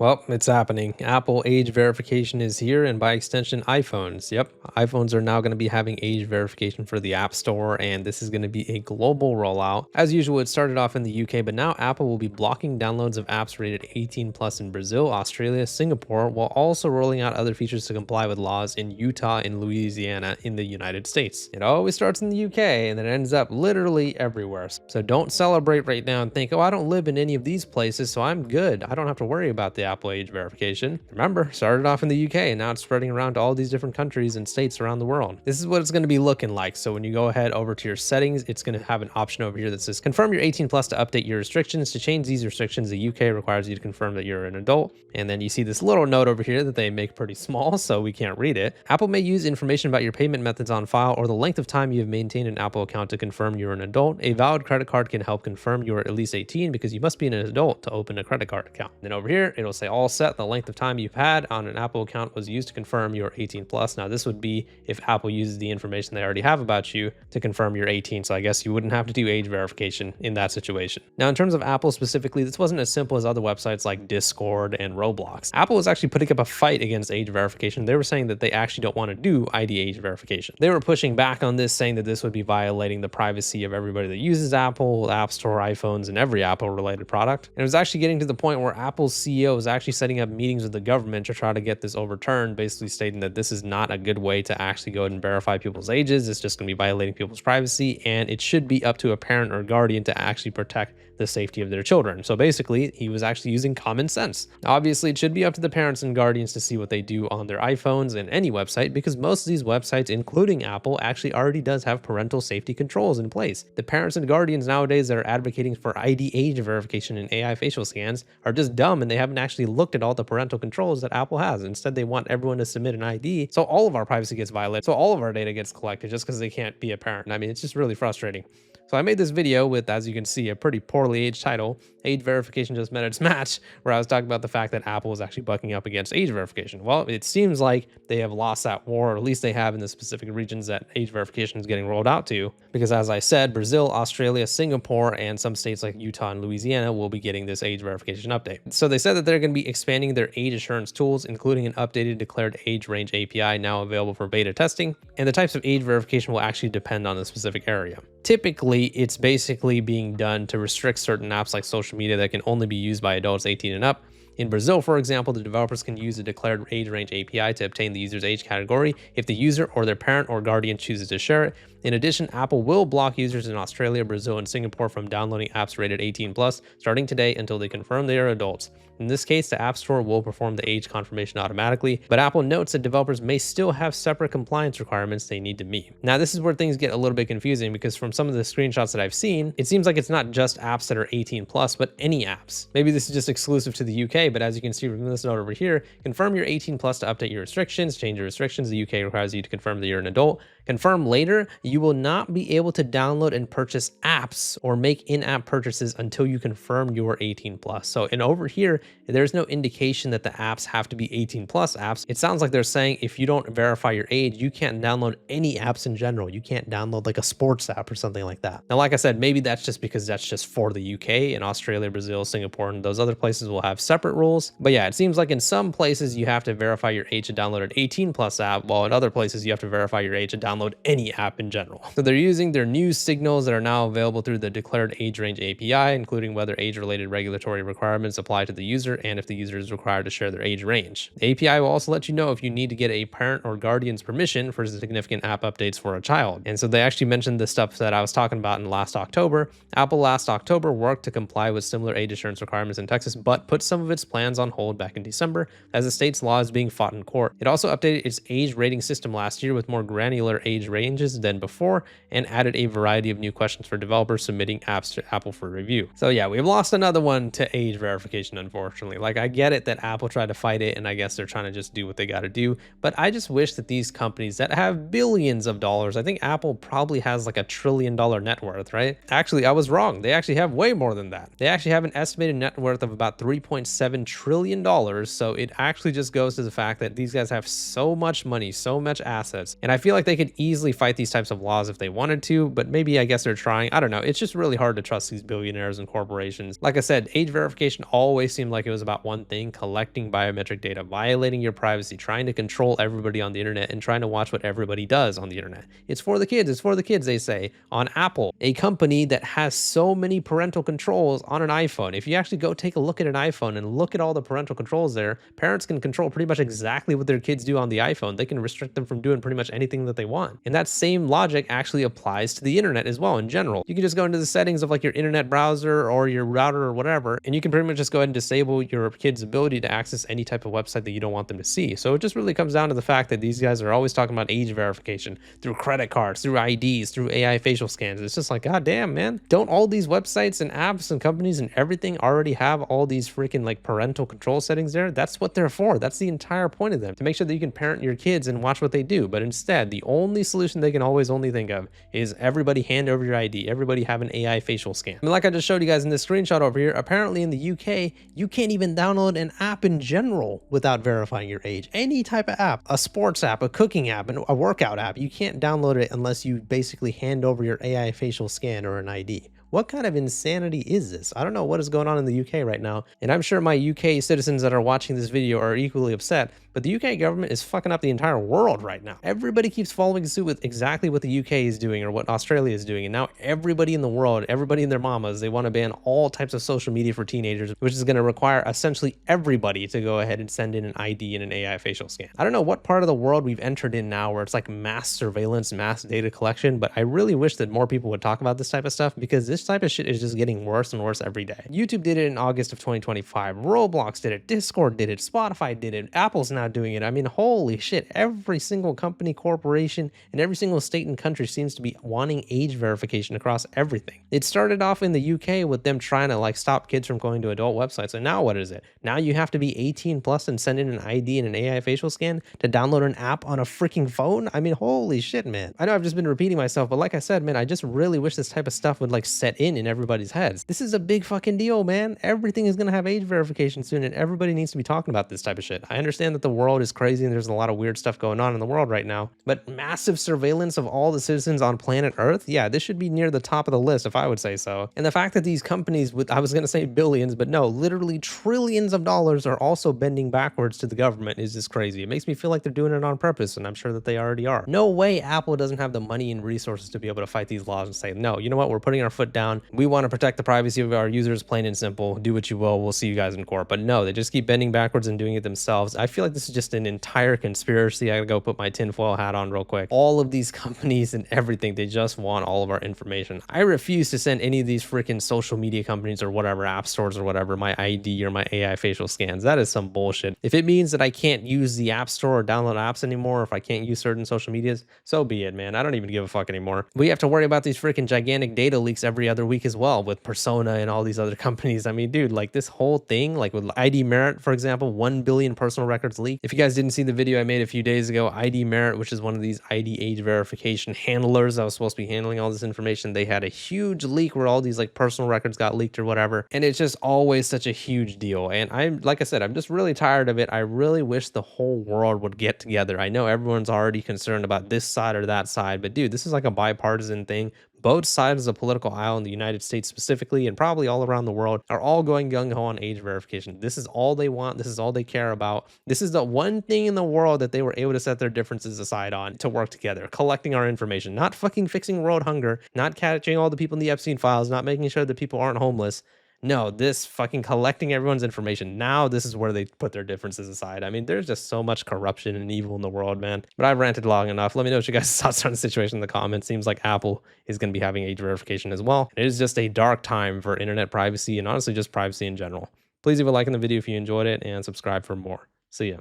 Well, it's happening. Apple age verification is here, and by extension, iPhones. Yep, iPhones are now going to be having age verification for the App Store, and this is going to be a global rollout. As usual, it started off in the UK, but now Apple will be blocking downloads of apps rated 18 plus in Brazil, Australia, Singapore, while also rolling out other features to comply with laws in Utah and Louisiana in the United States. It always starts in the UK, and then it ends up literally everywhere. So don't celebrate right now and think, oh, I don't live in any of these places, so I'm good. I don't have to worry about the Apple age verification. Remember, started off in the UK and now it's spreading around to all these different countries and states around the world. This is what it's going to be looking like. So when you go ahead over to your settings, it's going to have an option over here that says confirm you're 18 plus to update your restrictions. To change these restrictions, the UK requires you to confirm that you're an adult. And then you see this little note over here that they make pretty small, so we can't read it. Apple may use information about your payment methods on file or the length of time you have maintained an Apple account to confirm you're an adult. A valid credit card can help confirm you're at least 18 because you must be an adult to open a credit card account. Then over here, it'll say all set. The length of time you've had on an Apple account was used to confirm you're 18 plus. Now this would be if Apple uses the information they already have about you to confirm you're 18. So I guess you wouldn't have to do age verification in that situation. Now in terms of Apple specifically, this wasn't as simple as other websites like Discord and Roblox. Apple was actually putting up a fight against age verification. They were saying that they actually don't want to do ID age verification. They were pushing back on this, saying that this would be violating the privacy of everybody that uses Apple, App Store, iPhones, and every Apple related product. And it was actually getting to the point where Apple's CEO was actually setting up meetings with the government to try to get this overturned, basically stating that this is not a good way to actually go ahead and verify people's ages. It's just going to be violating people's privacy, and it should be up to a parent or guardian to actually protect the safety of their children. So basically, he was actually using common sense. Obviously, it should be up to the parents and guardians to see what they do on their iPhones and any website, because most of these websites, including Apple, actually already does have parental safety controls in place. The parents and guardians nowadays that are advocating for ID age verification and AI facial scans are just dumb, and they haven't actually looked at all the parental controls that Apple has. Instead, they want everyone to submit an ID, so all of our privacy gets violated, so all of our data gets collected just because they can't be a parent. I mean, it's just really frustrating. So I made this video with, as you can see, a pretty poorly aged title, Age Verification Just Met Its Match, where I was talking about the fact that Apple was actually bucking up against age verification. Well, it seems like they have lost that war, or at least they have in the specific regions that age verification is getting rolled out to, because as I said, Brazil, Australia, Singapore, and some states like Utah and Louisiana will be getting this age verification update. So they said that they're going to be expanding their age assurance tools, including an updated declared age range API now available for beta testing, and the types of age verification will actually depend on the specific area. Typically, it's basically being done to restrict certain apps like social media that can only be used by adults 18 and up. In Brazil, for example, the developers can use a declared age range API to obtain the user's age category if the user or their parent or guardian chooses to share it. In addition, Apple will block users in Australia, Brazil, and Singapore from downloading apps rated 18 plus starting today until they confirm they are adults. In this case, the App Store will perform the age confirmation automatically, but Apple notes that developers may still have separate compliance requirements they need to meet. Now, this is where things get a little bit confusing, because from some of the screenshots that I've seen, it seems like it's not just apps that are 18 plus, but any apps. Maybe this is just exclusive to the UK, but as you can see from this note over here, confirm you're 18 plus to update your restrictions, change your restrictions. The UK requires you to confirm that you're an adult. Confirm later, you will not be able to download and purchase apps or make in-app purchases until you confirm you're 18 plus. So, and over here, there's no indication that the apps have to be 18 plus apps. It sounds like they're saying if you don't verify your age, you can't download any apps in general. You can't download like a sports app or something like that. Now, like I said, maybe that's just because that's just for the UK, and Australia, Brazil, Singapore, and those other places will have separate rules. But yeah, it seems like in some places you have to verify your age to download an 18 plus app, while in other places you have to verify your age to download any app in general. So they're using their new signals that are now available through the declared age range API, including whether age-related regulatory requirements apply to the user and if the user is required to share their age range. The API will also let you know if you need to get a parent or guardian's permission for significant app updates for a child. And so they actually mentioned the stuff that I was talking about in last October. Apple last October worked to comply with similar age assurance requirements in Texas, but put some of its plans on hold back in December as the state's law is being fought in court. It also updated its age rating system last year with more granular age ranges than before, and added a variety of new questions for developers submitting apps to Apple for review. So yeah, we've lost another one to age verification, unfortunately. Like, I get it that Apple tried to fight it, and I guess they're trying to just do what they got to do, but I just wish that these companies that have billions of dollars, I think Apple probably has like $1 trillion net worth, right? Actually, I was wrong. They actually have way more than that. They actually have an estimated net worth of about $3.7 trillion. So it actually just goes to the fact that these guys have so much money, so much assets, and I feel like they could could easily fight these types of laws if they wanted to, but maybe I guess they're trying. I don't know. It's just really hard to trust these billionaires and corporations. Like I said, age verification always seemed like it was about one thing: collecting biometric data, violating your privacy, trying to control everybody on the internet, and trying to watch what everybody does on the internet. It's for the kids. It's for the kids, they say. On Apple, a company that has so many parental controls on an iPhone. If you actually go take a look at an iPhone and look at all the parental controls there, parents can control pretty much exactly what their kids do on the iPhone. They can restrict them from doing pretty much anything that they want. And that same logic actually applies to the internet as well in general. You can just go into the settings of like your internet browser or your router or whatever, and you can pretty much just go ahead and disable your kid's ability to access any type of website that you don't want them to see. So it just really comes down to the fact that these guys are always talking about age verification through credit cards, through IDs, through AI facial scans. It's just like, God damn, man. Don't all these websites and apps and companies and everything already have all these freaking like parental control settings there? That's what they're for. That's the entire point of them, to make sure that you can parent your kids and watch what they do. But instead, the only solution they can always only think of is everybody hand over your ID, everybody have an AI facial scan. I mean, like I just showed you guys in this screenshot over here, apparently in the UK, you can't even download an app in general without verifying your age. Any type of app, a sports app, a cooking app, a workout app, you can't download it unless you basically hand over your AI facial scan or an ID. What kind of insanity is this? I don't know what is going on in the UK right now, and I'm sure my UK citizens that are watching this video are equally upset, but the UK government is fucking up the entire world right now. Everybody keeps following suit with exactly what the UK is doing or what Australia is doing, and now everybody in the world, everybody and their mamas, they want to ban all types of social media for teenagers, which is going to require essentially everybody to go ahead and send in an ID and an AI facial scan. I don't know what part of the world we've entered in now where it's like mass surveillance, mass data collection, but I really wish that more people would talk about this type of stuff, because this type of shit is just getting worse and worse every day. YouTube did it in August of 2025. Roblox did it. Discord did it. Spotify did it. Apple's now doing it. I mean, holy shit. Every single company, corporation, and every single state and country seems to be wanting age verification across everything. It started off in the UK with them trying to like stop kids from going to adult websites. And now what is it? Now you have to be 18 plus and send in an ID and an AI facial scan to download an app on a freaking phone? I mean, holy shit, man. I know I've just been repeating myself, but like I said, man, I just really wish this type of stuff would like set in everybody's heads. This is a big fucking deal, man. Everything is going to have age verification soon, and everybody needs to be talking about this type of shit. I understand that the world is crazy and there's a lot of weird stuff going on in the world right now, but massive surveillance of all the citizens on planet Earth, yeah, this should be near the top of the list if I would say so. And the fact that these companies with, I was going to say billions, but no, literally trillions of dollars are also bending backwards to the government is just crazy. It makes me feel like they're doing it on purpose, and I'm sure that they already are. No way Apple doesn't have the money and resources to be able to fight these laws and say, no, you know what, we're putting our foot down. We want to protect the privacy of our users, plain and simple. Do what you will. We'll see you guys in court. But no, they just keep bending backwards and doing it themselves. I feel like this is just an entire conspiracy. I gotta go put my tinfoil hat on real quick. All of these companies and everything, they just want all of our information. I refuse to send any of these freaking social media companies or whatever, app stores or whatever, my ID or my AI facial scans. That is some bullshit. If it means that I can't use the app store or download apps anymore, if I can't use certain social medias, so be it, man. I don't even give a fuck anymore. We have to worry about these freaking gigantic data leaks every other week as well with Persona and all these other companies. I mean, dude, like this whole thing, like with ID Merit, for example, 1 billion personal records leaked. If you guys didn't see the video I made a few days ago, ID Merit, which is one of these ID age verification handlers that was supposed to be handling all this information, they had a huge leak where all these like personal records got leaked or whatever. And it's just always such a huge deal. And I'm, like I said, I'm just really tired of it. I really wish the whole world would get together. I know everyone's already concerned about this side or that side, but dude, this is like a bipartisan thing. Both sides of the political aisle in the United States specifically, and probably all around the world, are all going gung-ho on age verification. This is all they want. This is all they care about. This is the one thing in the world that they were able to set their differences aside on to work together, collecting our information, not fucking fixing world hunger, not catching all the people in the Epstein files, not making sure that people aren't homeless. No, this fucking collecting everyone's information. Now this is where they put their differences aside. I mean, there's just so much corruption and evil in the world, man. But I've ranted long enough. Let me know what you guys' thoughts on the situation in the comments. Seems like Apple is going to be having age verification as well. It is just a dark time for internet privacy and honestly just privacy in general. Please leave a like in the video if you enjoyed it and subscribe for more. See ya.